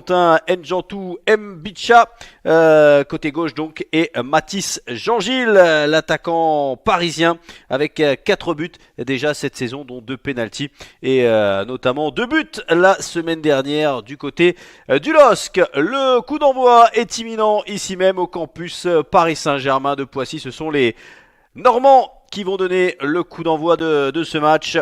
Quentin Njantou Mbicha, côté gauche donc, et Mathis Jean-Gilles, l'attaquant parisien, avec 4 buts déjà cette saison, dont 2 pénaltys, et notamment 2 buts la semaine dernière du côté du LOSC. Le coup d'envoi est imminent ici même au campus Paris Saint-Germain de Poissy. Ce sont les Normands qui vont donner le coup d'envoi de ce match.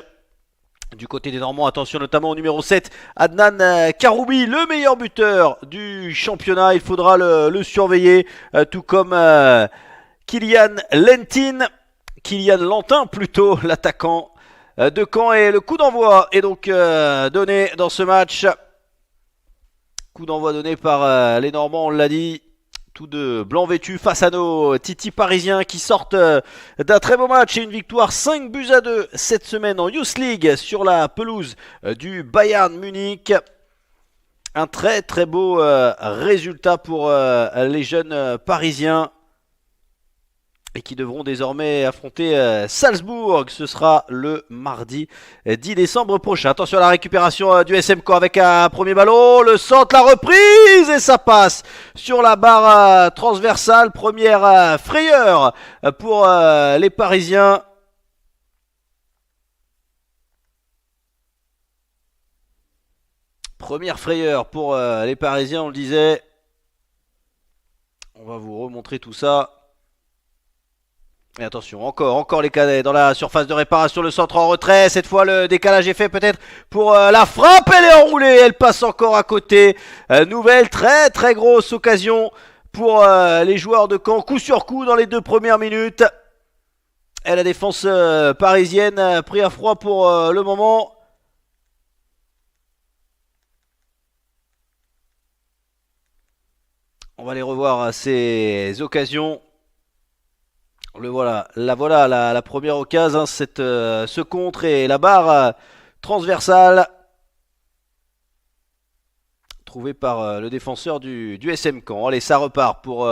Du côté des Normands, attention notamment au numéro 7, Adnan Karoubi, le meilleur buteur du championnat. Il faudra le surveiller, tout comme Kylian Lantin plutôt, l'attaquant de Caen. Et le coup d'envoi est donc donné dans ce match. Coup d'envoi donné par les Normands, on l'a dit. Tous de blanc vêtus face à nos Titi parisiens qui sortent d'un très beau match et une victoire 5-2 cette semaine en Youth League sur la pelouse du Bayern Munich. Un très très beau résultat pour les jeunes parisiens et qui devront désormais affronter Salzbourg. Ce sera le mardi 10 décembre prochain. Attention à la récupération du SM Caen avec un premier ballon, le centre, la reprise, et ça passe sur la barre transversale. Première frayeur pour les Parisiens. Première frayeur pour les Parisiens, on le disait. On va vous remontrer tout ça. Et attention, encore les cadets dans la surface de réparation, le centre en retrait. Cette fois, le décalage est fait peut-être pour la frappe. Elle est enroulée, elle passe encore à côté. Nouvelle très très grosse occasion pour les joueurs de Caen. Coup sur coup dans les 2 premières minutes. Et la défense parisienne a pris à froid pour le moment. On va les revoir ces occasions. La première occasion, ce contre et la barre transversale trouvée par le défenseur du SM Caen. Allez, ça repart pour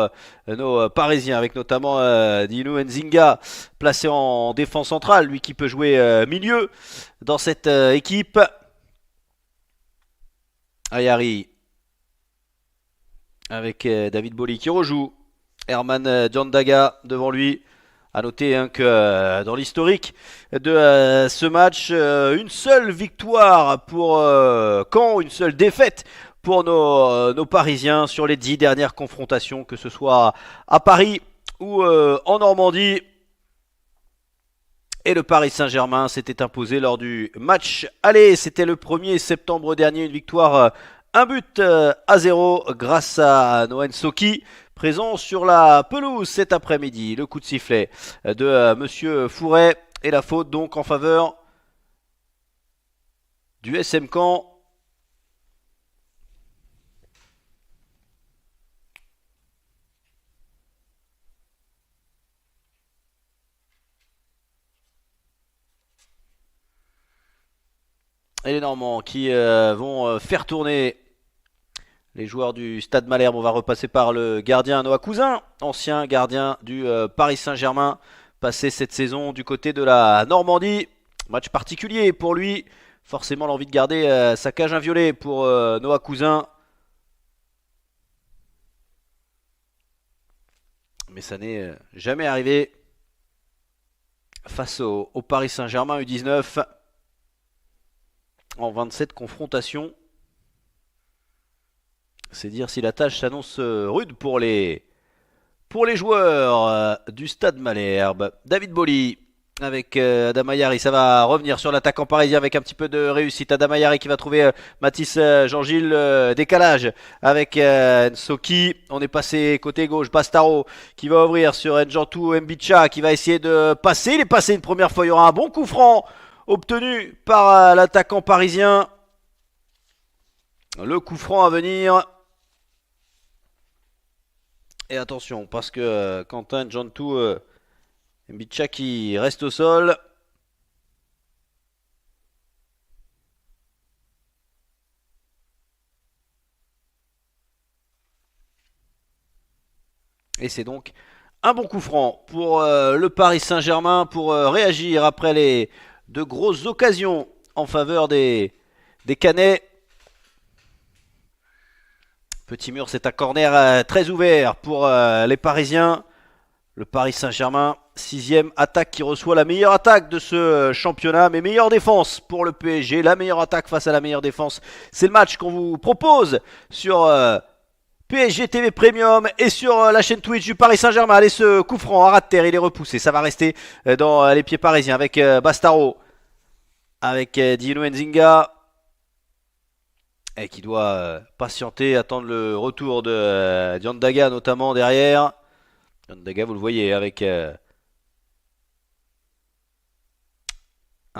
nos Parisiens avec notamment Dino Nzinga placé en défense centrale, lui qui peut jouer milieu dans cette équipe. Ayari avec David Boli qui rejoue. Herman Djandaga devant lui. A noter que dans l'historique de ce match, une seule victoire pour Caen, une seule défaite pour nos Parisiens sur les 10 dernières confrontations, que ce soit à Paris ou en Normandie. Et le Paris Saint-Germain s'était imposé lors du match aller. C'était le 1er septembre dernier, une victoire 1-0 grâce à Noen Soki, présent sur la pelouse cet après-midi. Le coup de sifflet de Monsieur Fouret et la faute donc en faveur du SM Caen. Et les Normands qui vont faire tourner les joueurs du Stade Malherbe. On va repasser par le gardien Noah Cousin, ancien gardien du Paris Saint-Germain, passé cette saison du côté de la Normandie. Match particulier pour lui. Forcément l'envie de garder sa cage inviolée pour Noah Cousin. Mais ça n'est jamais arrivé face au Paris Saint-Germain U19 en 27 confrontations. C'est dire si la tâche s'annonce rude pour les joueurs du Stade Malherbe. David Boli avec Adam Ayari, ça va revenir sur l'attaquant parisien avec un petit peu de réussite. Adam Ayari qui va trouver Mathis Jean-Gilles, décalage avec Nsoki. On est passé côté gauche, Bastaro qui va ouvrir sur Njantou Mbicha qui va essayer de passer. Il est passé une première fois, il y aura un bon coup franc obtenu par l'attaquant parisien. Le coup franc à venir. Et attention, parce que Quentin Njantou Mbicha qui reste au sol. Et c'est donc un bon coup franc pour le Paris Saint-Germain pour réagir après les 2 grosses occasions en faveur des Canets. Petit mur, c'est un corner très ouvert pour les Parisiens. Le Paris Saint-Germain, 6ème attaque qui reçoit la meilleure attaque de ce championnat, mais meilleure défense pour le PSG. La meilleure attaque face à la meilleure défense. C'est le match qu'on vous propose sur PSG TV Premium et sur la chaîne Twitch du Paris Saint-Germain. Allez, ce coup franc à ras de terre, il est repoussé. Ça va rester dans les pieds parisiens avec Bastaro, avec Dino Nzinga. Et qui doit patienter, attendre le retour de Diandaga notamment derrière. Diandaga, vous le voyez, avec un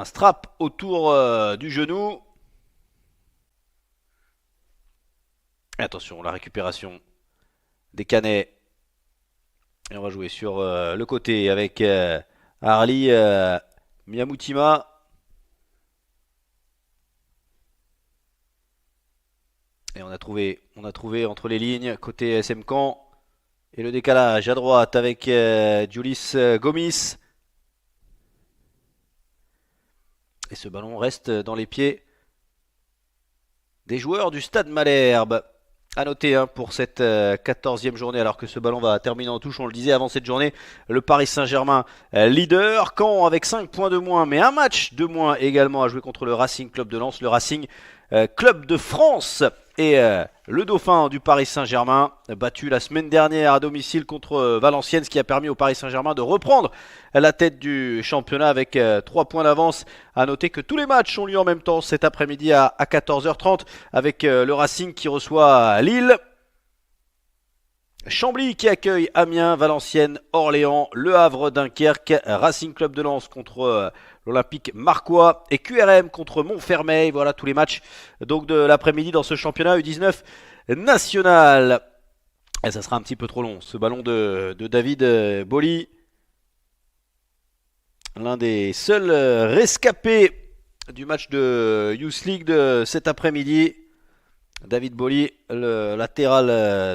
strap autour du genou. Et attention, la récupération des Canets. Et on va jouer sur le côté avec Harley Miyamutima. Et on a trouvé entre les lignes, côté SM Caen. Et le décalage à droite avec Julis Gomis. Et ce ballon reste dans les pieds des joueurs du Stade Malherbe. A noter pour cette 14e journée, alors que ce ballon va terminer en touche, on le disait avant cette journée, le Paris Saint-Germain leader. Caen avec 5 points de moins, mais un match de moins également à jouer contre le Racing Club de Lens. Le Racing Club de France et le dauphin du Paris Saint-Germain, battu la semaine dernière à domicile contre Valenciennes, ce qui a permis au Paris Saint-Germain de reprendre la tête du championnat avec 3 points d'avance. A noter que tous les matchs ont lieu en même temps cet après-midi à 14h30 avec le Racing qui reçoit Lille, Chambly qui accueille Amiens, Valenciennes, Orléans, Le Havre, Dunkerque, Racing Club de Lens contre l'Olympique Marcois et QRM contre Montfermeil. Voilà tous les matchs donc de l'après-midi dans ce championnat U19 national. Et ça sera un petit peu trop long. Ce ballon de David Boly, l'un des seuls rescapés du match de Youth League de cet après-midi. David Boly, le latéral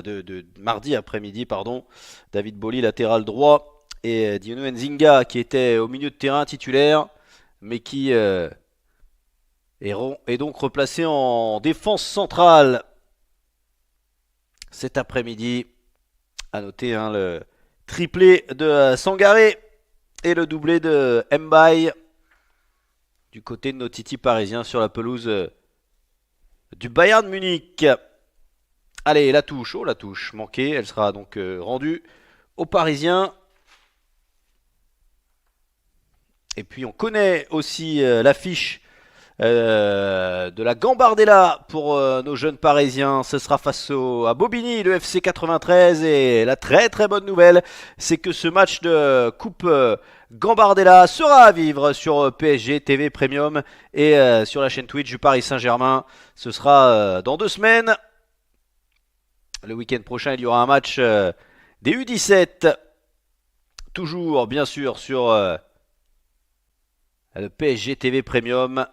de mardi après-midi, pardon. David Boly, latéral droit. Et Dino Nzinga qui était au milieu de terrain titulaire, mais qui est donc replacé en défense centrale cet après-midi. A noter le triplé de Sangaré et le doublé de Mbaye du côté de nos titis parisiens sur la pelouse du Bayern Munich. Allez, la touche, la touche manquée, elle sera donc rendue aux Parisiens. Et puis on connaît aussi l'affiche de la Gambardella pour nos jeunes Parisiens. Ce sera face à Bobigny, le FC 93. Et la très très bonne nouvelle, c'est que ce match de Coupe Gambardella sera à vivre sur PSG TV Premium et sur la chaîne Twitch du Paris Saint-Germain. Ce sera dans 2 semaines. Le week-end prochain, il y aura un match des U17. Toujours bien sûr sur le PSG TV Premium.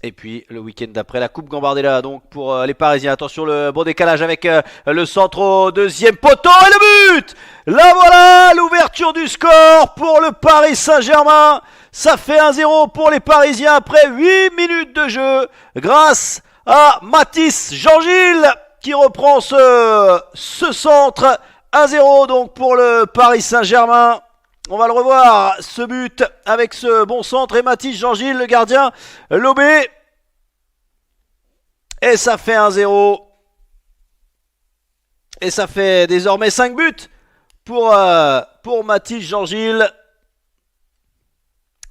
Et puis le week-end d'après, la Coupe Gambardella donc pour les Parisiens. Attention, le bon décalage avec le centre au deuxième poteau et le but. Là voilà, l'ouverture du score pour le Paris Saint-Germain. Ça fait 1-0 pour les Parisiens après 8 minutes de jeu grâce à Mathis Jean-Gilles qui reprend ce centre. 1-0 donc pour le Paris Saint-Germain. On va le revoir, ce but avec ce bon centre et Mathis Jean-Gilles, le gardien, lobé. Et ça fait 1-0. Et ça fait désormais 5 buts pour Mathis Jean-Gilles.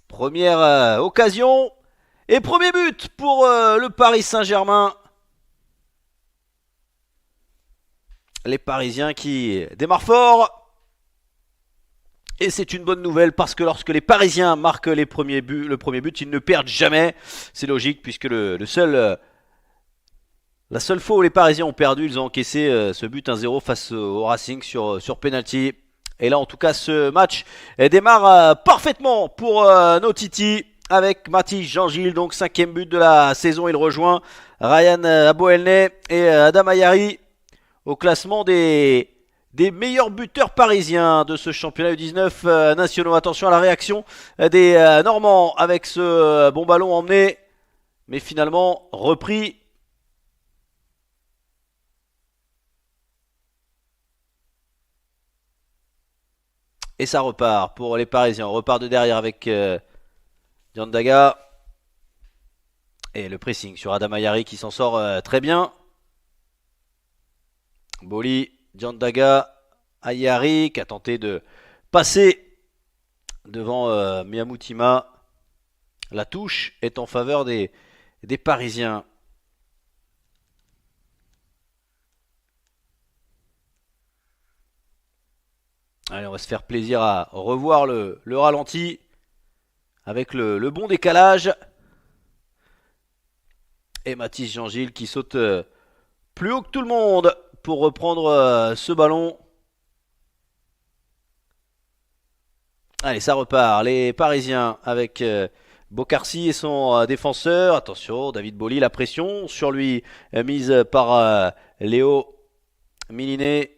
Première occasion et premier but pour le Paris Saint-Germain. Les Parisiens qui démarrent fort. Et c'est une bonne nouvelle parce que lorsque les Parisiens marquent le premier but, ils ne perdent jamais. C'est logique puisque la seule fois où les Parisiens ont perdu, ils ont encaissé ce but 1-0 face au Racing sur penalty. Et là, en tout cas, ce match démarre parfaitement pour nos titis avec Mathis Jean-Gilles. Donc 5e but de la saison, il rejoint Ryan Aboelney et Adam Ayari au classement des meilleurs buteurs parisiens de ce championnat U19 nationaux. Attention à la réaction des Normands avec ce bon ballon emmené, mais finalement repris Et ça repart pour les Parisiens. On repart de derrière avec Diandaga. Et le pressing sur Adam Ayari qui s'en sort très bien. Boli, Diandaga, Ayari qui a tenté de passer devant Miyamutima. La touche est en faveur des Parisiens. Allez, on va se faire plaisir à revoir le ralenti avec le bon décalage. Et Mathis Jean-Gilles qui saute plus haut que tout le monde pour reprendre ce ballon. Allez, ça repart. Les Parisiens avec Bokarsi et son défenseur. Attention, David Boli, la pression sur lui mise par Léo Milinet.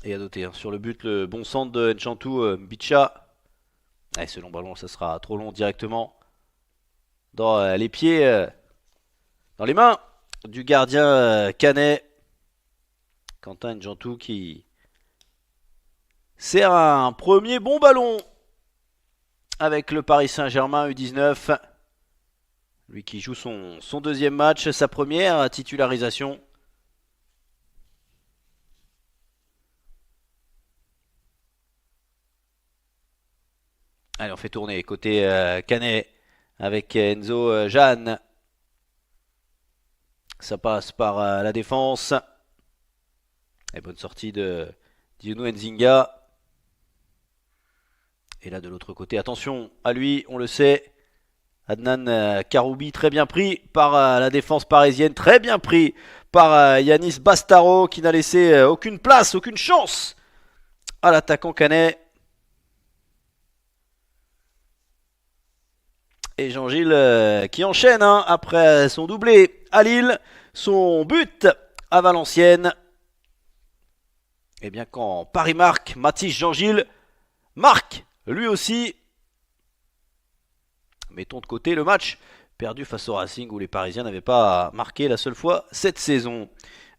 Et à noter, hein, sur le but, le bon centre de Nchantou Bicha. Allez, ce long ballon, ça sera trop long directement dans les pieds, dans les mains du gardien Canet. Quentin Nchantou qui sert un premier bon ballon avec le Paris Saint-Germain U19. Lui qui joue son deuxième match, sa première titularisation. Allez, on fait tourner côté Canet avec Enzo Jeanne. Ça passe par la défense. Et bonne sortie de Diono Nzinga. Et là de l'autre côté, attention à lui, on le sait. Adnan Karoubi, très bien pris par la défense parisienne. Très bien pris par Yanis Bastaro qui n'a laissé aucune place, aucune chance à l'attaquant Canet. Et Jean-Gilles qui enchaîne après son doublé à Lille, son but à Valenciennes. Et bien quand Paris marque, Mathis Jean-Gilles marque lui aussi. Mettons de côté le match perdu face au Racing où les Parisiens n'avaient pas marqué la seule fois cette saison.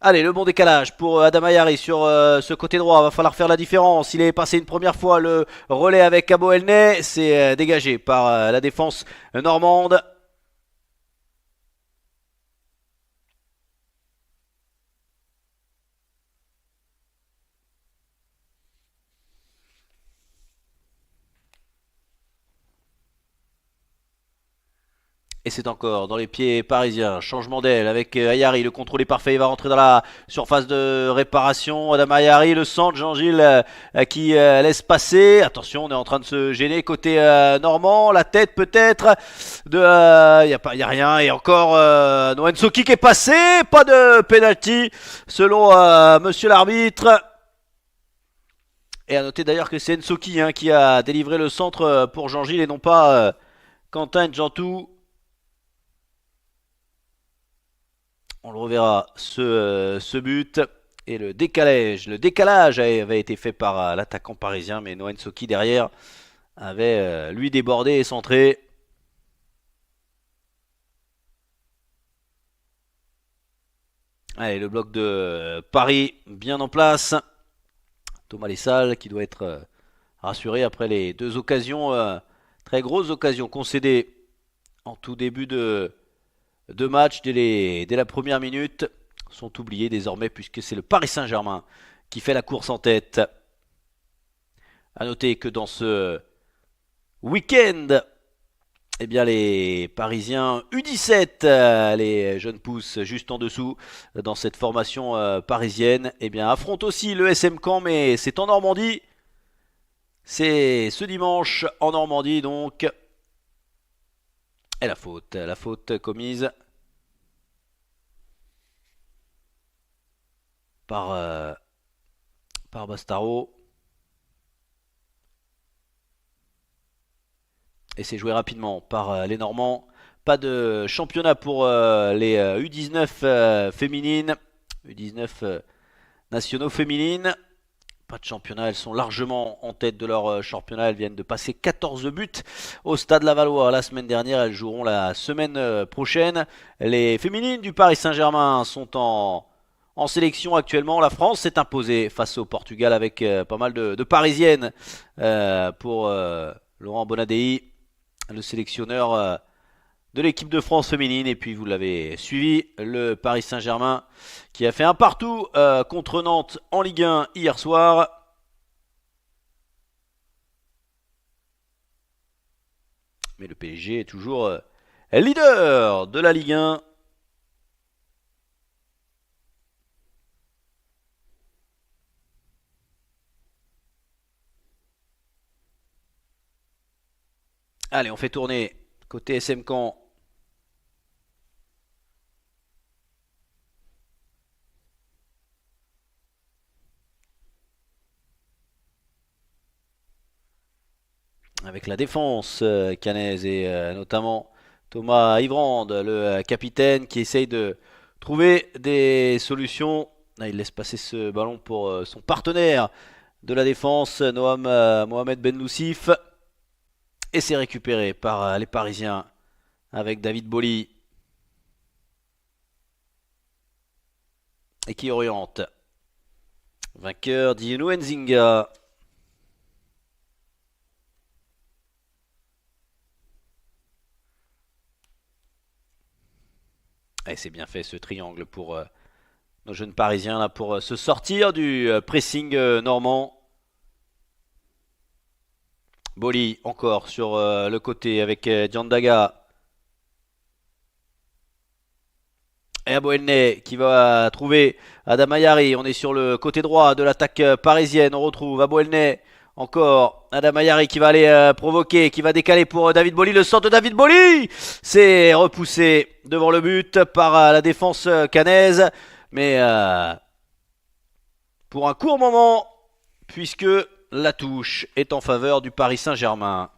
Allez, le bon décalage pour Adam Ayari sur ce côté droit. Va falloir faire la différence. Il est passé une première fois le relais avec Abo Elney. C'est dégagé par la défense normande. Et c'est encore dans les pieds parisiens. Changement d'aile avec Ayari. Le contrôle est parfait. Il va rentrer dans la surface de réparation. Adam Ayari, le centre. Jean-Gilles qui laisse passer. Attention, on est en train de se gêner côté normand. La tête peut-être. Il y a rien. Et encore Noen Soki qui est passé. Pas de penalty selon monsieur l'arbitre. Et à noter d'ailleurs que c'est Nsoki qui a délivré le centre pour Jean-Gilles et non pas Quentin Djantou. On le reverra ce but. Et le décalage avait été fait par l'attaquant parisien, mais Noen Soki derrière avait lui débordé et centré. Allez, le bloc de Paris bien en place. Thomas Lessal qui doit être rassuré après les deux occasions, très grosses occasions concédées en tout début de match dès la première minute sont oubliés désormais puisque c'est le Paris Saint-Germain qui fait la course en tête. A noter que dans ce week-end, eh bien les Parisiens U17, les jeunes pousses juste en dessous dans cette formation parisienne, eh bien affrontent aussi le SM Caen, mais c'est en Normandie. C'est ce dimanche en Normandie donc. Et la faute commise par Bastaro. Et c'est joué rapidement par les Normands. Pas de championnat pour les U19 féminines. U19 nationaux féminines. Pas de championnat, elles sont largement en tête de leur championnat. Elles viennent de passer 14 buts au Stade Lavallois la semaine dernière. Elles joueront la semaine prochaine. Les féminines du Paris Saint-Germain sont en sélection actuellement. La France s'est imposée face au Portugal avec pas mal de Parisiennes pour Laurent Bonadei, le sélectionneur de l'équipe de France féminine. Et puis vous l'avez suivi, le Paris Saint-Germain qui a fait un partout contre Nantes en Ligue 1 hier soir. Mais le PSG est toujours leader de la Ligue 1. Allez, on fait tourner côté SM Caen. Avec la défense cannaise et notamment Thomas Ivrande, le capitaine qui essaye de trouver des solutions. Là, il laisse passer ce ballon pour son partenaire de la défense, Noam Mohamed Ben Loussif. Et c'est récupéré par les Parisiens avec David Boli. Et qui oriente. Vainqueur Dino Nzinga. Et c'est bien fait ce triangle pour nos jeunes Parisiens là pour se sortir du pressing normand. Boli encore sur le côté avec Diandaga. Et Aboelné qui va trouver Adam Ayari. On est sur le côté droit de l'attaque parisienne. On retrouve Aboelné. Encore Adam Ayari qui va aller provoquer, qui va décaler pour David Boli. Le sort de David Boli, c'est repoussé devant le but par la défense cannaise. Mais pour un court moment, puisque la touche est en faveur du Paris Saint-Germain.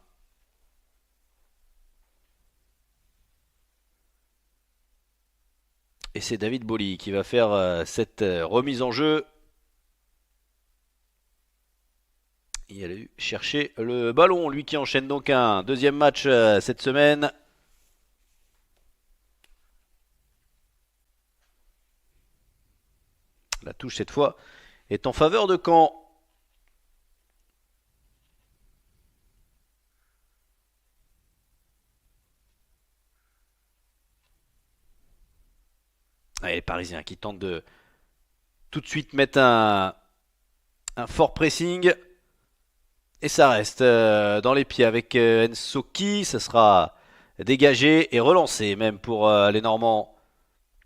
Et c'est David Boli qui va faire cette remise en jeu. Il a eu chercher le ballon, lui qui enchaîne donc un deuxième match cette semaine. La touche cette fois est en faveur de Caen. Et les Parisiens qui tentent de tout de suite mettre un fort pressing. Et ça reste dans les pieds avec Ensoki. Ça sera dégagé et relancé même pour les Normands.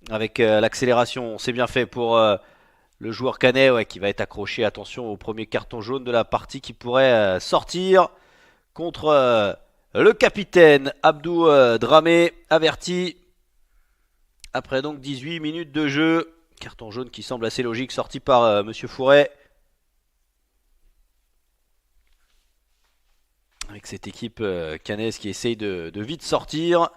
Avec l'accélération, c'est bien fait pour le joueur canet ouais, qui va être accroché. Attention au premier carton jaune de la partie qui pourrait sortir contre le capitaine Abdou Dramé, averti après donc 18 minutes de jeu. Carton jaune qui semble assez logique, sorti par Monsieur Fouret. Avec cette équipe cannaise qui essaye de vite sortir.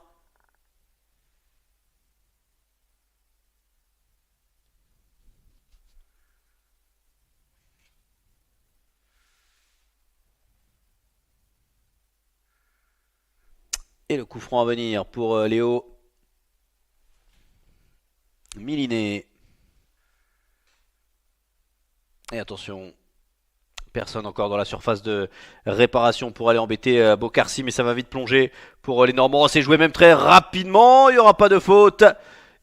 Et le coup franc à venir pour Léo Miliné. Et attention, personne encore dans la surface de réparation pour aller embêter Bokarsi, mais ça va vite plonger pour les Normands. C'est joué même très rapidement, il n'y aura pas de faute.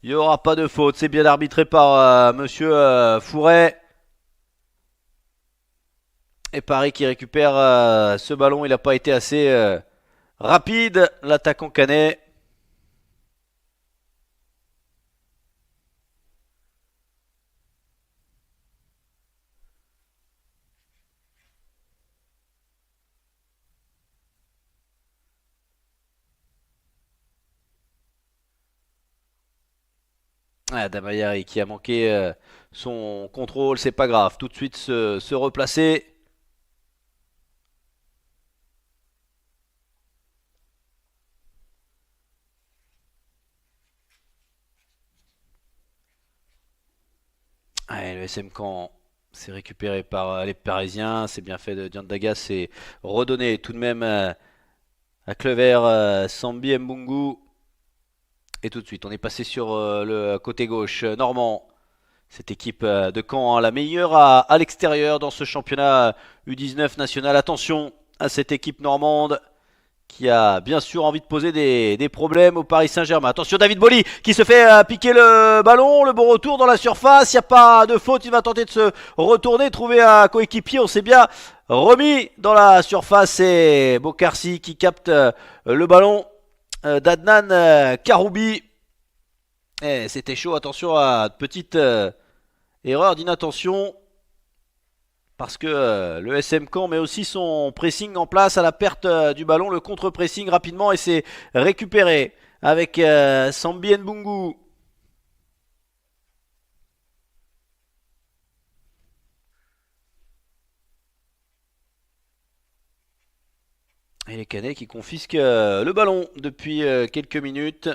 Il n'y aura pas de faute, c'est bien arbitré par Monsieur Fouret. Et Paris qui récupère ce ballon, il n'a pas été assez rapide, l'attaquant canet. Ah, Damayari qui a manqué son contrôle, c'est pas grave. Tout de suite se replacer. Allez, le SM Caen C'est récupéré par les Parisiens. C'est bien fait de Diandaga. C'est redonné tout de même à Clever, Sambi Mbungu. Et tout de suite, on est passé sur le côté gauche normand. Cette équipe de Caen, hein, la meilleure à l'extérieur dans ce championnat U19 national. Attention à cette équipe normande qui a bien sûr envie de poser des problèmes au Paris Saint-Germain. Attention David Boly qui se fait piquer le ballon, le bon retour dans la surface, il n'y a pas de faute, il va tenter de se retourner, trouver un coéquipier, on s'est bien remis dans la surface et Bokarsi qui capte le ballon d'Adnan Karoubi. Eh, c'était chaud, attention à une petite erreur d'inattention. Parce que le SM Caen met aussi son pressing en place à la perte du ballon, le contre-pressing rapidement et c'est récupéré avec Sambi Mbungu. Et les Canets qui confisquent le ballon depuis quelques minutes.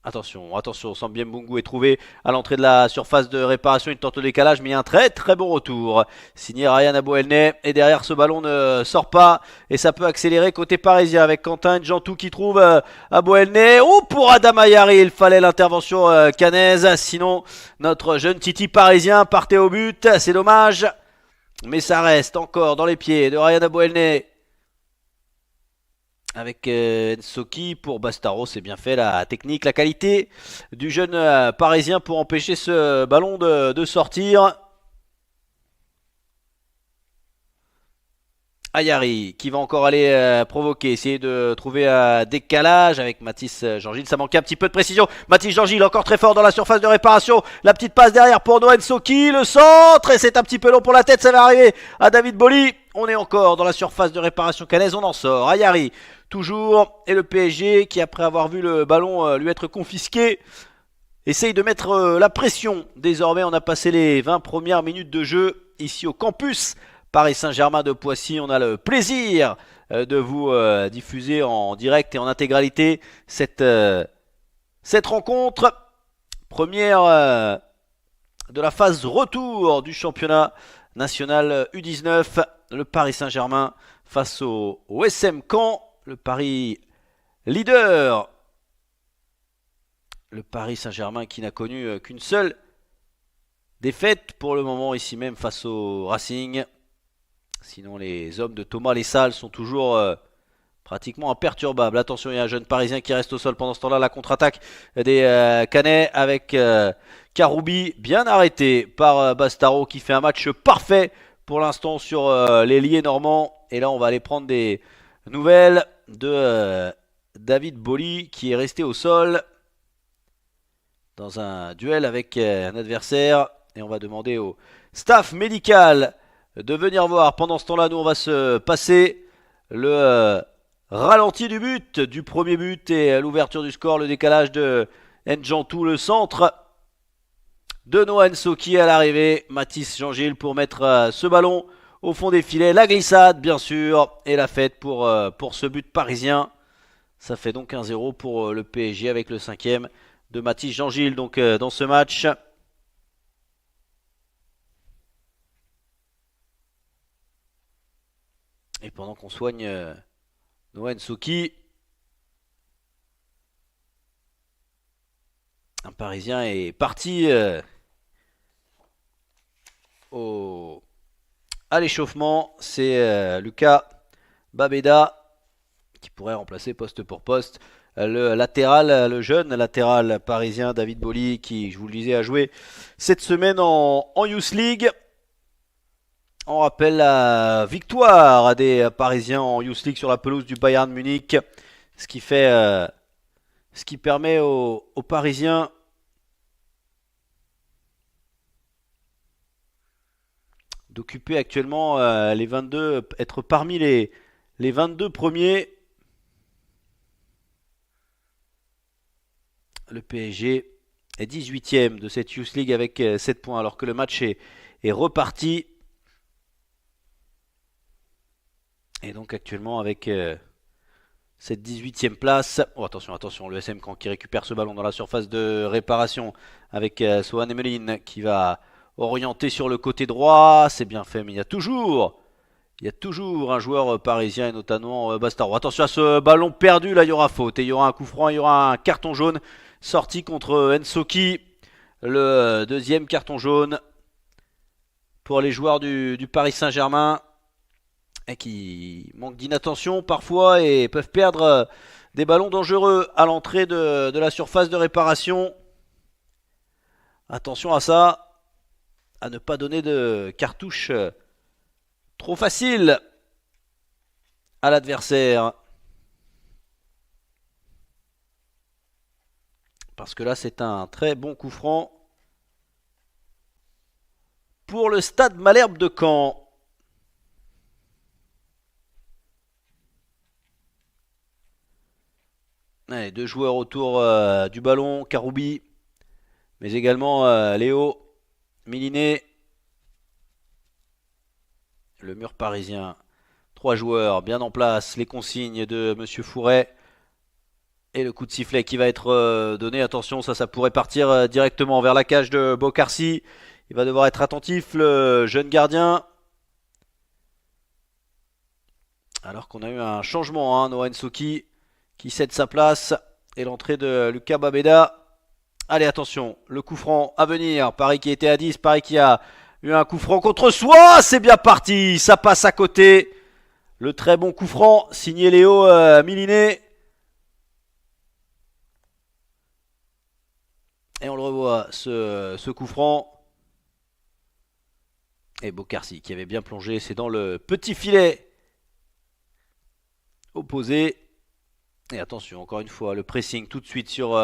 Attention, attention, Sambi Mbungu est trouvé à l'entrée de la surface de réparation, il tente le décalage, mais il y a un très très bon retour. Signé Ryan Abouelné, et derrière ce ballon ne sort pas, et ça peut accélérer côté parisien avec Quentin Djantou qui trouve Abouelné. Oh, pour Adam Ayari, il fallait l'intervention canaise, sinon notre jeune Titi parisien partait au but, c'est dommage. Mais ça reste encore dans les pieds de Ryan Abouelné. Avec Nsoki pour Bastaro, c'est bien fait, la technique, la qualité du jeune parisien pour empêcher ce ballon de sortir. Ayari qui va encore aller provoquer, essayer de trouver un décalage avec Mathis Jean-Gilles. Ça manquait un petit peu de précision. Mathis Jean-Gilles encore très fort dans la surface de réparation. La petite passe derrière pour Noël Soki. Le centre et c'est un petit peu long pour la tête. Ça va arriver à David Boly. On est encore dans la surface de réparation canaise. On en sort. Ayari toujours. Et le PSG qui après avoir vu le ballon lui être confisqué essaye de mettre la pression. Désormais on a passé les 20 premières minutes de jeu ici au campus Paris Saint-Germain de Poissy. On a le plaisir de vous diffuser en direct et en intégralité cette rencontre. Première de la phase retour du championnat national U19. Le Paris Saint-Germain face au SM Caen. Le Paris leader. Le Paris Saint-Germain qui n'a connu qu'une seule défaite pour le moment ici même face au Racing. Sinon, les hommes de Thomas Lessal sont toujours pratiquement imperturbables. Attention, il y a un jeune parisien qui reste au sol pendant ce temps-là. La contre-attaque des Canets avec Karoubi bien arrêté par Bastaro qui fait un match parfait pour l'instant sur l'ailier normand. Et là, on va aller prendre des nouvelles de David Boly qui est resté au sol dans un duel avec un adversaire. Et on va demander au staff médical de venir voir. Pendant ce temps-là, nous, on va se passer le ralenti du but, du premier but et l'ouverture du score, le décalage de Ndjantou, le centre de Noah Nsoki à l'arrivée. Mathis Jean-Gilles pour mettre ce ballon au fond des filets. La glissade, bien sûr, et la fête pour ce but parisien. Ça fait donc 1-0 pour le PSG avec le 5e de Mathis Jean-Gilles donc, dans ce match. Et pendant qu'on soigne Noah Nsoki, un Parisien est parti à l'échauffement. C'est Lucas Babeda qui pourrait remplacer poste pour poste le latéral, le jeune latéral parisien David Boly qui, je vous le disais, a joué cette semaine en Youth League. On rappelle la victoire des Parisiens en Youth League sur la pelouse du Bayern Munich, ce qui permet aux Parisiens d'occuper actuellement les 22, être parmi les 22 premiers. Le PSG est 18e de cette Youth League avec 7 points alors que le match est reparti. Et donc actuellement avec cette 18e place. Oh, attention, attention, le SM Caen qui récupère ce ballon dans la surface de réparation avec Sohan Emeline qui va orienter sur le côté droit. C'est bien fait, mais il y a toujours un joueur parisien et notamment Bastaro. Attention à ce ballon perdu, là il y aura faute et il y aura un coup franc, il y aura un carton jaune sorti contre Ensoki. Le deuxième carton jaune pour les joueurs du Paris Saint-Germain et qui manquent d'inattention parfois et peuvent perdre des ballons dangereux à l'entrée de la surface de réparation. Attention à ça, à ne pas donner de cartouche trop facile à l'adversaire. Parce que là, c'est un très bon coup franc pour le Stade Malherbe de Caen. Allez, deux joueurs autour du ballon, Karoubi, mais également Léo, Miliné, le mur parisien. Trois joueurs bien en place, les consignes de Monsieur Fouret. Et le coup de sifflet qui va être donné. Attention, ça pourrait partir directement vers la cage de Bokarsi. Il va devoir être attentif, le jeune gardien. Alors qu'on a eu un changement, hein, Noah Nsoki qui cède sa place. Et l'entrée de Lucas Babeda. Allez, attention, le coup franc à venir. Paris qui était à 10, Paris qui a eu un coup franc contre soi. C'est bien parti, ça passe à côté. Le très bon coup franc, signé Léo Miliné. Et on le revoit, ce coup franc. Et Bokarsi qui avait bien plongé, c'est dans le petit filet opposé. Et attention, encore une fois, le pressing tout de suite sur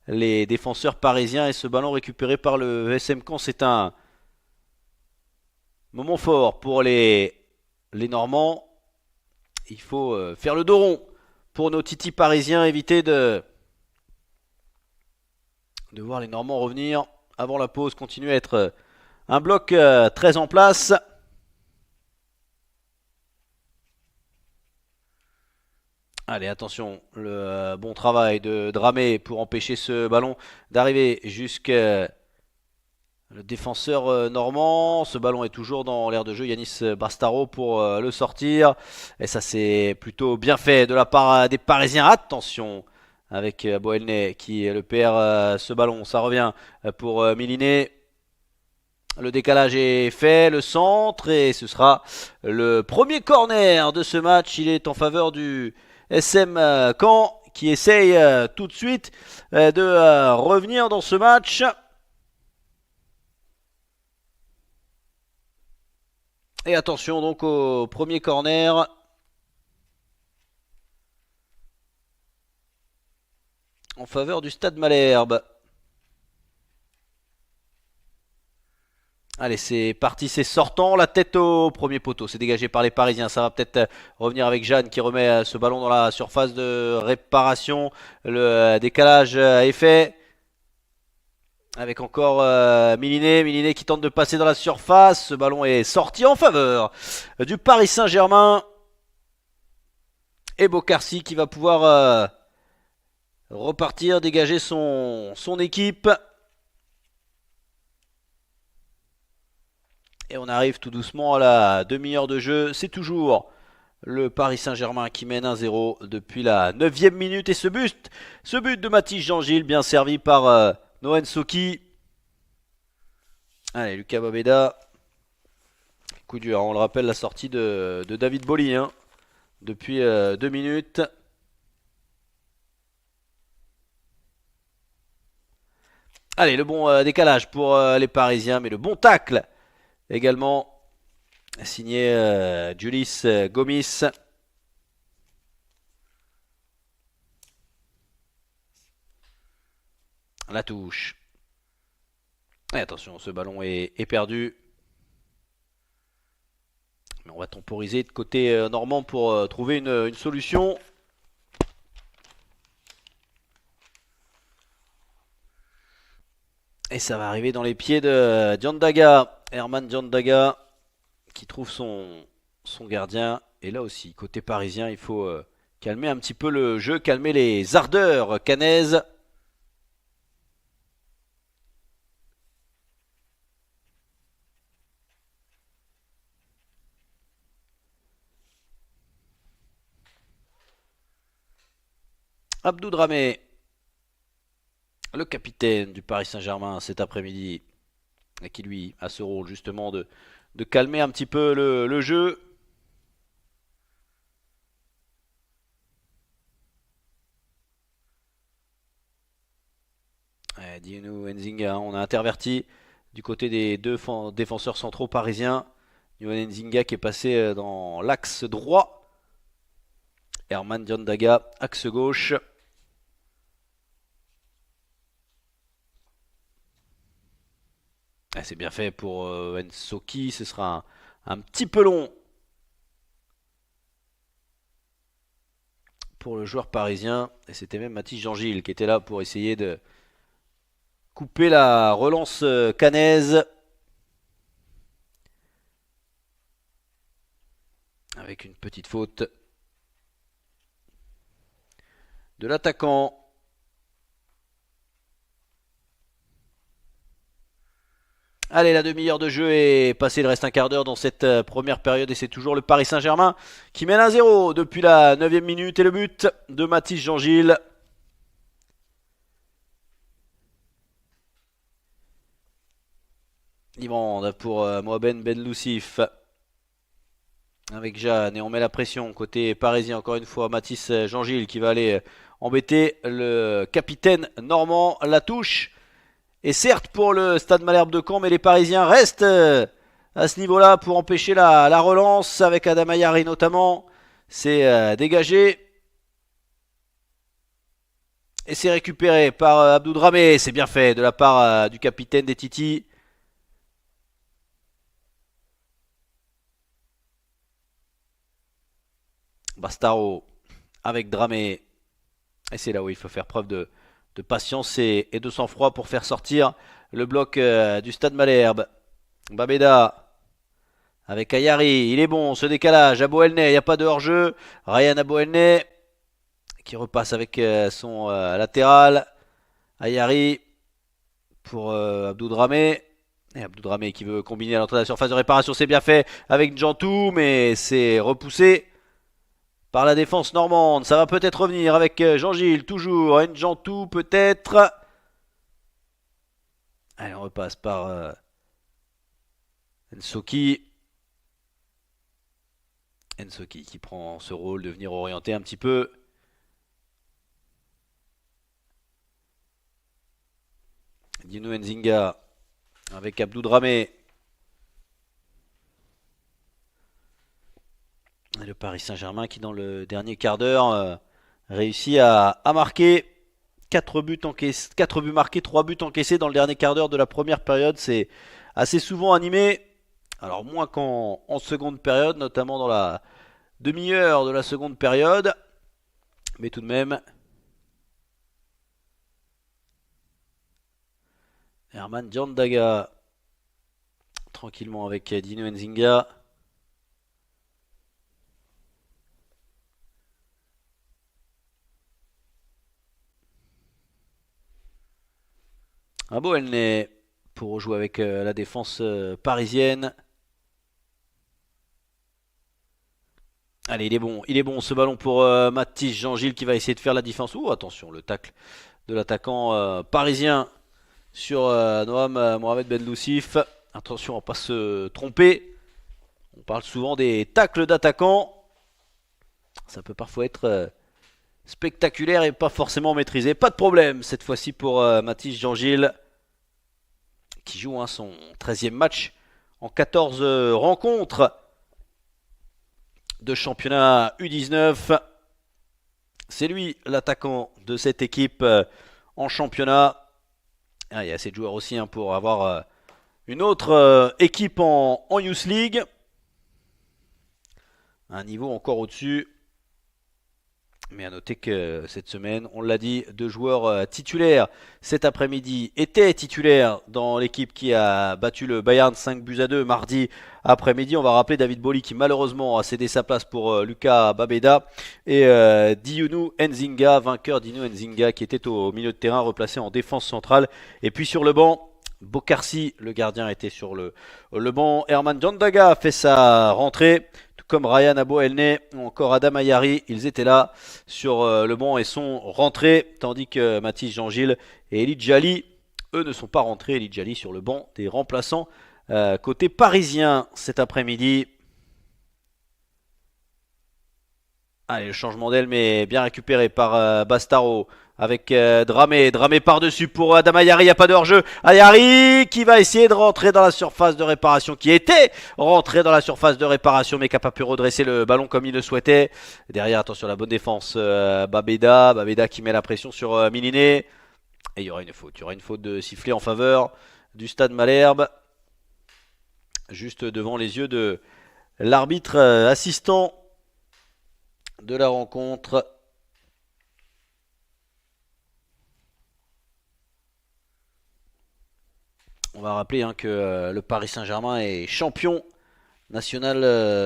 les défenseurs parisiens. Et ce ballon récupéré par le SM Caen, c'est un moment fort pour les Normands. Il faut faire le dos rond pour nos titis parisiens, éviter de voir les Normands revenir avant la pause, continuer à être un bloc très en place. Allez, attention, le bon travail de Dramé pour empêcher ce ballon d'arriver jusqu'à le défenseur normand. Ce ballon est toujours dans l'aire de jeu. Yanis Bastaro pour le sortir. Et ça, c'est plutôt bien fait de la part des Parisiens. Attention avec Boelney qui le perd ce ballon. Ça revient pour Miliné. Le décalage est fait, le centre, et ce sera le premier corner de ce match. Il est en faveur du SM Caen qui essaye tout de suite de revenir dans ce match. Et attention donc au premier corner. En faveur du Stade Malherbe. Allez, c'est parti, c'est sortant, la tête au premier poteau, c'est dégagé par les Parisiens, ça va peut-être revenir avec Jeanne qui remet ce ballon dans la surface de réparation, le décalage est fait, avec encore Miliné qui tente de passer dans la surface, ce ballon est sorti en faveur du Paris Saint-Germain, et Bokarsi qui va pouvoir repartir, dégager son équipe. Et on arrive tout doucement à la demi-heure de jeu. C'est toujours le Paris Saint-Germain qui mène 1-0 depuis la 9e minute. Et ce but de Mathis Jean-Gilles, bien servi par Noah Nsoki. Allez, Lucas Babeda. Coup dur, on le rappelle, la sortie de David Boly hein, depuis 2 minutes. Allez, le bon décalage pour les Parisiens, mais le bon tacle également signé Julis Gomis. La touche. Et attention, ce ballon est perdu. Mais on va temporiser de côté normand pour trouver une solution. Et ça va arriver dans les pieds de Diandaga. Herman Diandaga qui trouve son gardien. Et là aussi, côté parisien, il faut calmer un petit peu le jeu, calmer les ardeurs canaises. Abdou Dramé, le capitaine du Paris Saint-Germain cet après-midi, et qui lui a ce rôle justement de calmer un petit peu le jeu. Dino Nzinga, hein, on a interverti du côté des deux défenseurs centraux parisiens. Dino Nzinga qui est passé dans l'axe droit. Herman Diandaga, axe gauche. C'est bien fait pour Nsoki, ce sera un petit peu long pour le joueur parisien. Et c'était même Mathis Jean-Gilles qui était là pour essayer de couper la relance canaise. Avec une petite faute de l'attaquant. Allez, la demi-heure de jeu est passée, il reste un quart d'heure dans cette première période et c'est toujours le Paris Saint-Germain qui mène 1-0 depuis la 9e minute et le but de Mathis Jean-Gilles. Librande pour Mohamed Ben Loussif. Avec Jeanne et on met la pression côté parisien encore une fois. Mathis Jean-Gilles qui va aller embêter le capitaine normand. La touche. Et certes pour le Stade Malherbe de Caen, mais les Parisiens restent à ce niveau-là pour empêcher la relance avec Adam Ayari notamment. C'est dégagé. Et c'est récupéré par Abdou Dramé. C'est bien fait de la part du capitaine des Titi. Bastaro avec Dramé. Et c'est là où il faut faire preuve de patience et de sang-froid pour faire sortir le bloc du Stade Malherbe. Babeda avec Ayari, il est bon, ce décalage. Aboelney, il n'y a pas de hors-jeu. Ryan Aboelney qui repasse avec son latéral. Ayari pour Abdou Dramé. Et Abdou Dramé qui veut combiner à l'entrée de la surface de réparation, c'est bien fait avec Njantou, mais c'est repoussé par la défense normande. Ça va peut-être revenir avec Jean-Gilles, toujours. Njantou peut-être. Allez, on repasse par Nsoki. Nsoki qui prend ce rôle de venir orienter un petit peu. Dino Nzinga avec Abdou Dramé. Le Paris Saint-Germain qui dans le dernier quart d'heure réussit à marquer 4 buts encaissés, 4 buts marqués, 3 buts encaissés dans le dernier quart d'heure de la première période. C'est assez souvent animé. Alors moins qu'en seconde période, notamment dans la demi-heure de la seconde période. Mais tout de même. Herman Diandaga. Tranquillement avec Dino Nzinga. Un beau Elney pour jouer avec la défense parisienne. Allez, il est bon ce ballon pour Mathis Jean-Gilles qui va essayer de faire la défense. Oh, attention, le tacle de l'attaquant parisien sur Noam Mohamed Ben Loussif. Attention à ne pas se tromper. On parle souvent des tacles d'attaquants. Ça peut parfois être spectaculaire et pas forcément maîtrisé. Pas de problème cette fois-ci pour Mathis Jean-Gilles qui joue son 13e match en 14 rencontres de championnat U19. C'est lui l'attaquant de cette équipe en championnat. Il y a assez de joueurs aussi pour avoir une autre équipe en Youth League. Un niveau encore au-dessus. Mais à noter que cette semaine, on l'a dit, deux joueurs titulaires cet après-midi étaient titulaires dans l'équipe qui a battu le Bayern 5 buts à 2 mardi après-midi. On va rappeler David Boly qui malheureusement a cédé sa place pour Lucas Babeda et Dionou Nzinga, vainqueur Dionou Nzinga qui était au milieu de terrain replacé en défense centrale. Et puis sur le banc, Bokarsi, le gardien, était sur le banc. Herman Jandaga a fait sa rentrée, tout comme Ryan Abo Elney ou encore Adam Ayari. Ils étaient là sur le banc et sont rentrés, tandis que Mathis Jean-Gilles et Elie Djali, eux, ne sont pas rentrés. Elie Djali sur le banc des remplaçants côté parisien cet après-midi. Allez, le changement d'aile, mais bien récupéré par Bastaro. Avec Dramé par-dessus pour Adam Ayari, il n'y a pas de hors-jeu. Ayari qui va essayer de rentrer dans la surface de réparation, qui était rentré dans la surface de réparation, mais qui n'a pas pu redresser le ballon comme il le souhaitait. Derrière, attention, la bonne défense, Babeda qui met la pression sur Miliné. Et il y aura une faute de sifflet en faveur du Stade Malherbe, juste devant les yeux de l'arbitre assistant de la rencontre. On va rappeler que le Paris Saint-Germain est champion national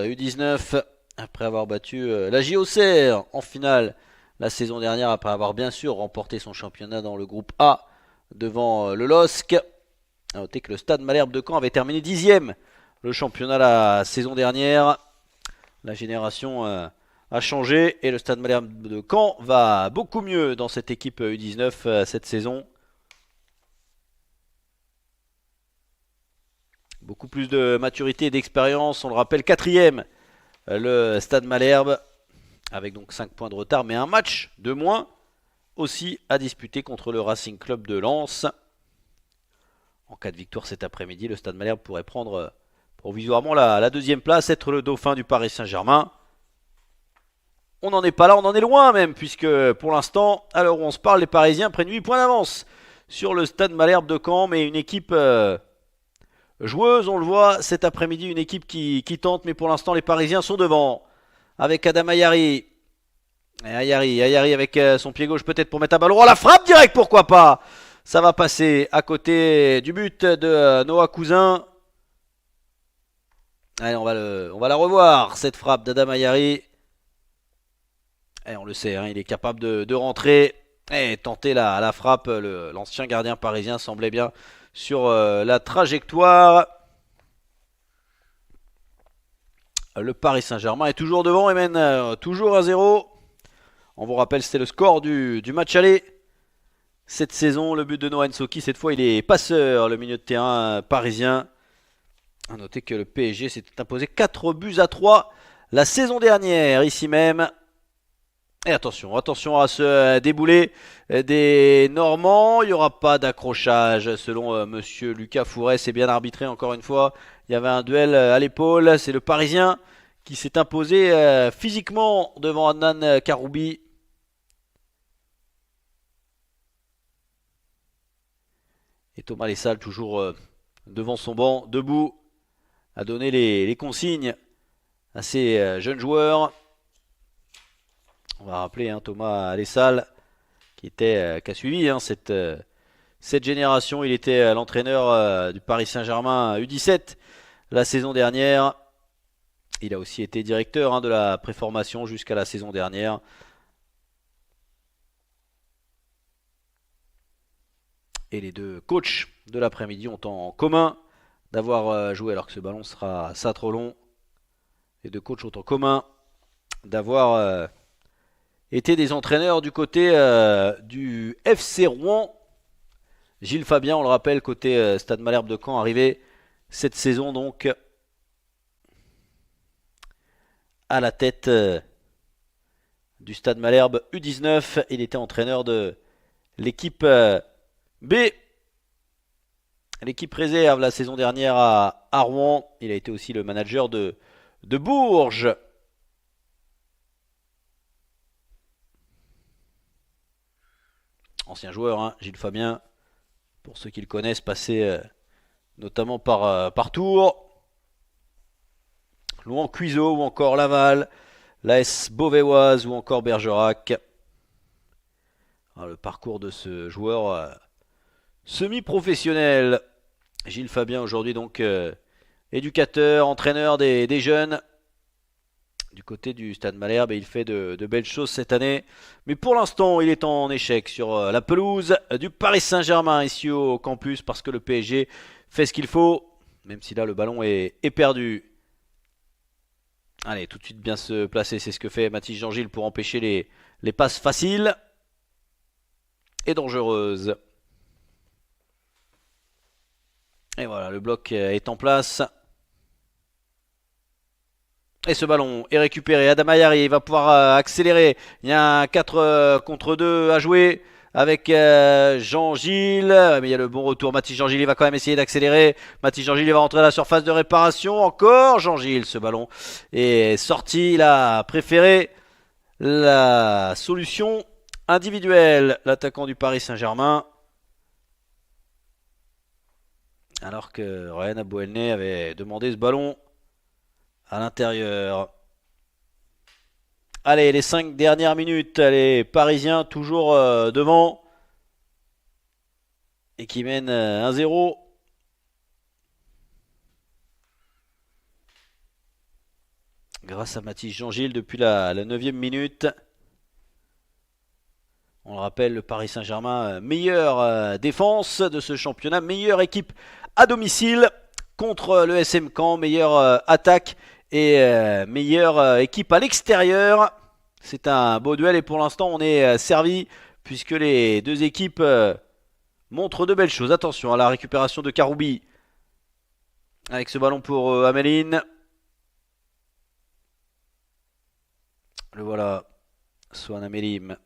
U19 après avoir battu la JOCR en finale la saison dernière, après avoir bien sûr remporté son championnat dans le groupe A devant le LOSC. A noter que le Stade Malherbe de Caen avait terminé 10e le championnat la saison dernière. La génération a changé et le Stade Malherbe de Caen va beaucoup mieux dans cette équipe U19 cette saison. Beaucoup plus de maturité et d'expérience. On le rappelle, 4e le Stade Malherbe, avec donc 5 points de retard, mais un match de moins aussi à disputer contre le Racing Club de Lens. En cas de victoire cet après-midi, le Stade Malherbe pourrait prendre provisoirement la deuxième place, être le dauphin du Paris Saint-Germain. On n'en est pas là, on en est loin même, puisque pour l'instant, à l'heure où on se parle, les Parisiens prennent 8 points d'avance sur le Stade Malherbe de Caen, mais une équipe joueuse, on le voit cet après-midi, une équipe qui tente, mais pour l'instant les Parisiens sont devant. Avec Adam Ayari. Ayari avec son pied gauche peut-être pour mettre un ballon. Oh, la frappe directe, pourquoi pas. Ça va passer à côté du but de Noah Cousin. Allez, on va la revoir, cette frappe d'Adam Ayari. Et on le sait, il est capable de rentrer et tenter la frappe. L'ancien gardien parisien semblait bien sur la trajectoire. Le Paris Saint-Germain est toujours devant et mène toujours à 0. On vous rappelle, c'était le score du match aller. Cette saison, le but de Noah Nsoki, cette fois il est passeur, le milieu de terrain parisien. A noter que le PSG s'était imposé 4 buts à 3 la saison dernière, ici même. Et attention à ce déboulé des Normands. Il n'y aura pas d'accrochage selon monsieur Lucas Fouret. C'est bien arbitré encore une fois. Il y avait un duel à l'épaule. C'est le Parisien qui s'est imposé physiquement devant Adnan Karoubi. Et Thomas Lessal toujours devant son banc, debout, à donner les consignes à ces jeunes joueurs. On va rappeler Thomas Lessal qui a suivi cette génération. Il était l'entraîneur du Paris Saint-Germain U17 la saison dernière. Il a aussi été directeur de la préformation jusqu'à la saison dernière. Et les deux coachs de l'après-midi ont en commun d'avoir joué, alors que ce ballon sera ça trop long. Les deux coachs ont en commun d'avoir été des entraîneurs du côté du FC Rouen. Gilles Fabien, on le rappelle, côté Stade Malherbe de Caen, arrivé cette saison donc à la tête du Stade Malherbe U19. Il était entraîneur de l'équipe B, l'équipe réserve la saison dernière à Rouen. Il a été aussi le manager de Bourges. Ancien joueur, Gilles Fabien, pour ceux qui le connaissent, passé notamment par Tours, Louan Cuiseau ou encore Laval. l'AS Beauvaisoise ou encore Bergerac. Alors, le parcours de ce joueur semi-professionnel. Gilles Fabien aujourd'hui donc éducateur, entraîneur des jeunes du côté du Stade Malherbe et il fait de belles choses cette année. Mais pour l'instant, il est en échec sur la pelouse du Paris Saint-Germain ici au campus parce que le PSG fait ce qu'il faut, même si là le ballon est perdu. Allez, tout de suite bien se placer, c'est ce que fait Mathis Jean-Gilles pour empêcher les passes faciles et dangereuses. Et voilà, le bloc est en place. Et ce ballon est récupéré. Adam Ayari va pouvoir accélérer. Il y a un 4 contre 2 à jouer avec Jean-Gilles. Mais il y a le bon retour. Mathis Jean-Gilles va quand même essayer d'accélérer. Mathis Jean-Gilles va rentrer à la surface de réparation. Encore Jean-Gilles. Ce ballon est sorti. Il a préféré la solution individuelle. L'attaquant du Paris Saint-Germain. Alors que Ryan Abouelné avait demandé ce ballon à l'intérieur. Allez, les 5 dernières minutes, les Parisiens toujours devant et qui mènent 1-0. Grâce à Mathis Jean-Gilles depuis la 9e minute. On le rappelle, le Paris Saint-Germain, meilleure défense de ce championnat, meilleure équipe à domicile contre le SM Caen, meilleure attaque et meilleure équipe à l'extérieur. C'est un beau duel et pour l'instant on est servi puisque les deux équipes montrent de belles choses. Attention à la récupération de Karoubi avec ce ballon pour Ameline. Le voilà, Swan Amelim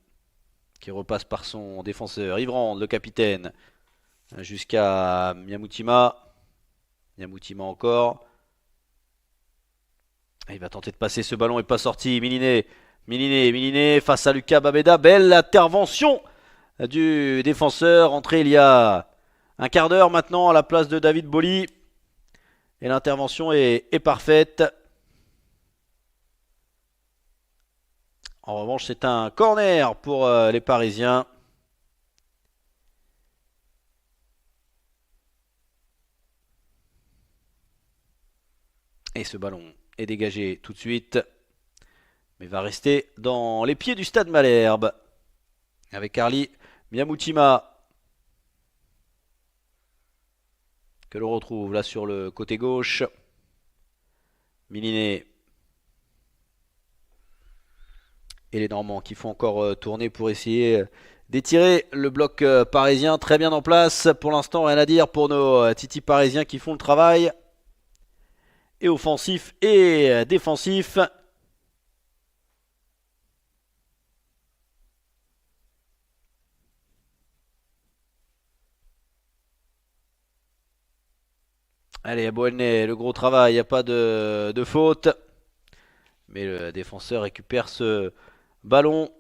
qui repasse par son défenseur Yvrand, le capitaine, jusqu'à Miamoutima. Miamoutima encore. Il va tenter de passer, ce ballon n'est pas sorti. Miliné face à Lucas Babeda. Belle intervention du défenseur. Entré il y a un quart d'heure maintenant à la place de David Boli. Et l'intervention est parfaite. En revanche, c'est un corner pour les Parisiens. Et ce ballon est dégagé tout de suite. Mais va rester dans les pieds du Stade Malherbe. Avec Arli Miamoutima. Que l'on retrouve là sur le côté gauche. Miliné. Et les Normands qui font encore tourner pour essayer d'étirer le bloc parisien. Très bien en place. Pour l'instant, rien à dire pour nos titis parisiens qui font le travail. Et offensif et défensif. Allez, Boelney, le gros travail, il n'y a pas de faute. Mais le défenseur récupère ce ballon.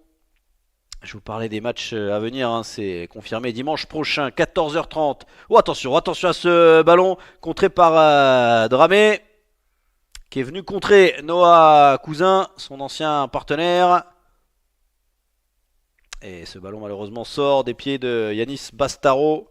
Je vous parlais des matchs à venir, hein, c'est confirmé dimanche prochain, 14h30. Oh, attention à ce ballon contré par Dramé, qui est venu contrer Noah Cousin, son ancien partenaire. Et ce ballon malheureusement sort des pieds de Yanis Bastaro.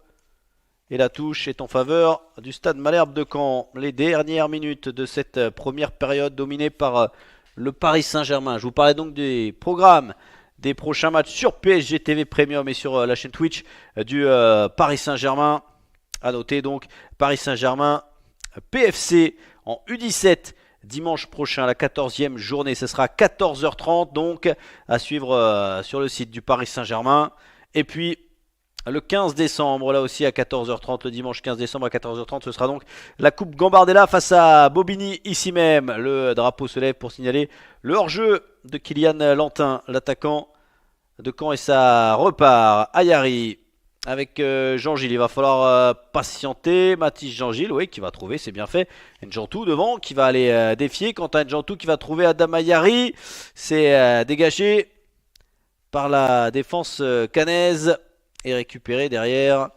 Et la touche est en faveur du Stade Malherbe de Caen. Les dernières minutes de cette première période dominée par le Paris Saint-Germain. Je vous parlais donc des programmes des prochains matchs sur PSG TV Premium et sur la chaîne Twitch du Paris Saint-Germain. A noter donc Paris Saint-Germain PFC en U17 dimanche prochain, la 14e journée. Ce sera 14h30 donc à suivre sur le site du Paris Saint-Germain. Et puis le 15 décembre, là aussi à 14h30, le dimanche 15 décembre à 14h30, ce sera donc la Coupe Gambardella face à Bobigny, ici même. Le drapeau se lève pour signaler le hors-jeu de Kylian Lantin, l'attaquant de Caen, et ça repart. Ayari avec Jean-Gilles, il va falloir patienter. Mathis Jean-Gilles, oui, qui va trouver, c'est bien fait. Njantou devant, qui va aller défier. Quant à Njantou qui va trouver Adam Ayari, c'est dégagé par la défense canaise. Et récupéré derrière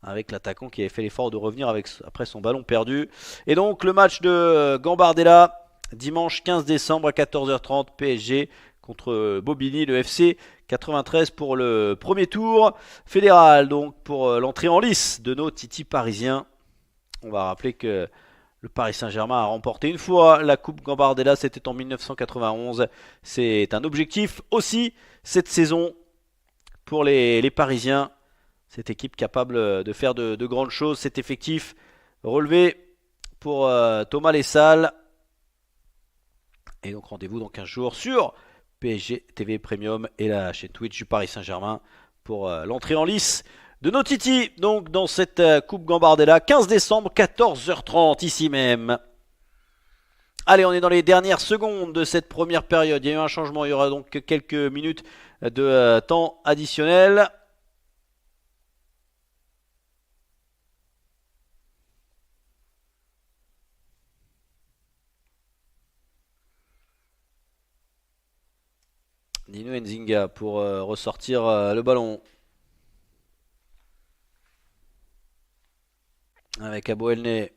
avec l'attaquant qui avait fait l'effort de revenir après son ballon perdu. Et donc le match de Gambardella dimanche 15 décembre à 14h30, PSG contre Bobigny, le FC 93 pour le premier tour fédéral, donc pour l'entrée en lice de nos titis parisiens. On va rappeler que le Paris Saint-Germain a remporté une fois la Coupe Gambardella, c'était en 1991. C'est un objectif aussi cette saison pour les Parisiens. Cette équipe capable de faire de grandes choses, cet effectif relevé pour Thomas Lessal. Et donc rendez-vous dans 15 jours sur PSG TV Premium et la chaîne Twitch du Paris Saint-Germain pour l'entrée en lice de nos titis. Donc dans cette Coupe Gambardella, 15 décembre, 14h30 ici même. Allez, on est dans les dernières secondes de cette première période. Il y a eu un changement, il y aura donc quelques minutes de temps additionnel. Dino Nzinga pour ressortir le ballon. Avec Abou Elneny.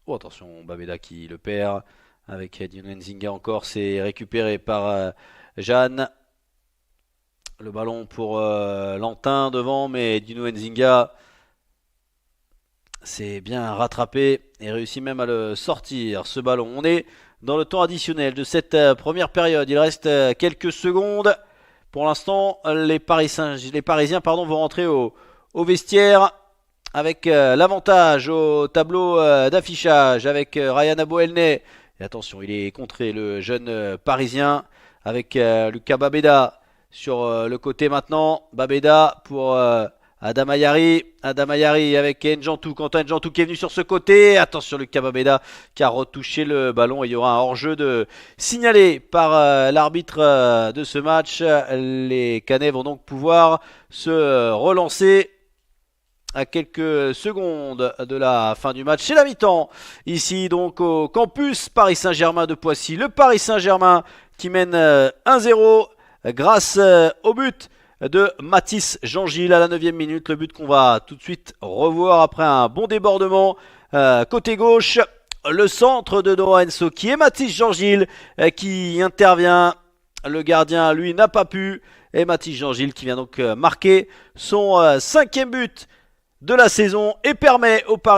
Oh attention, Babeda qui le perd. Avec Dino Nzinga encore, c'est récupéré par Jeanne. Le ballon pour Lantin devant, mais Dino Nzinga s'est bien rattrapé et réussit même à le sortir, ce ballon. On est dans le temps additionnel de cette première période. Il reste quelques secondes. Pour l'instant, les Parisiens vont rentrer au vestiaire avec l'avantage au tableau d'affichage avec Ryan Abou Elneny. Et attention, il est contré, le jeune Parisien, avec Lucas Babeda sur le côté maintenant. Babeda pour Adama Yari avec N'Jantou. Quentin N'Jantou qui est venu sur ce côté. Attention, Lucas Babeda qui a retouché le ballon. Et il y aura un hors-jeu signalé par l'arbitre de ce match. Les Canets vont donc pouvoir se relancer à quelques secondes de la fin du match. C'est la mi-temps. Ici donc au campus Paris Saint-Germain de Poissy. Le Paris Saint-Germain qui mène 1-0 grâce au but de Mathis Jean-Gilles à la 9e minute. Le but qu'on va tout de suite revoir après un bon débordement côté gauche. Le centre de Noah Nsoki et Mathis Jean-Gilles qui intervient. Le gardien, lui, n'a pas pu. Et Mathis Jean-Gilles qui vient donc marquer son 5e but de la saison et permet au Paris